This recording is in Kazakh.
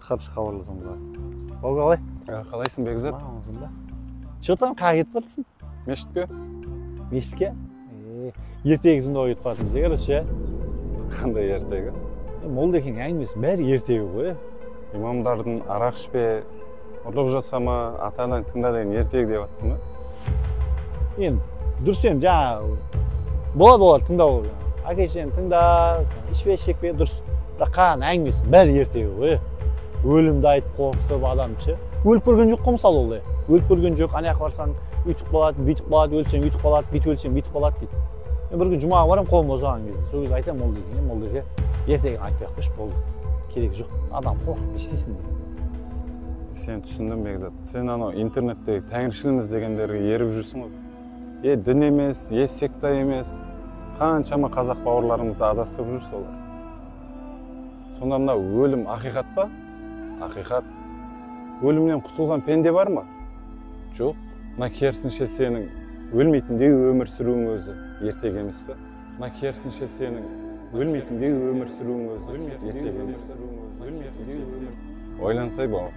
Қаршы хабарласамыз. Ол қалай? Қалайсың Бекзат? Маңызым да. Шығытан қаға кетіп бардысың? Мешітке? Мешітке? Ертегі жында кетіп бардым бізде, короче. Қандай ертегі? Молдекең әңгімесі бәрі ертегі ғой. Имамдардың арақ ішпе, ұрлық жасама, ата-анаң тыңда деген ертегі деп жатсың ба? Енді дұрыс енді жаңа болады тыңдау. Әке-шешені тыңда, ішпе, шекпе, дұрыс. Бірақ қаған әңгімесі бәрі ертегі ғой. Өлімді айтып қорқытып адамшы. Өліп көрген жоқ қой мысалы ол. Өліп көрген жоқ, ана жаққа барсаң үйтіп қалады, бүйтіп қалады, өлсең үйтіп қалады, бүйтіп өлсең бүйтіп қалады дейді. Мен бір күн жұмаға барамын, қолым босаған кезде. Сол кезде айтамын молдеке, ертегіні айтпай ақ қойшы, болды. Керегі жоқ. Адам қорқып істейсің дейді. Сен түсіндім Бекзат. Сен анау интернеттегі тәңіршілміз дегендерге еріп жүрсің ғой. Дін емес, секта емес. Қаншама қазақ бауырларымызды адастырып жүр солар. Сонда мына өлім ақиқат па? Ақиқат. Өлімнен құтылған пенде бар ма? Жоқ. Мына керісінше сенің өлмейтіндегі өмір сүруің өзі ертегі емес пе? Мына керісінше сенің өлмейтіндегі өмір сүруің өзі ертегі емес пе? Ойлансай бауыр.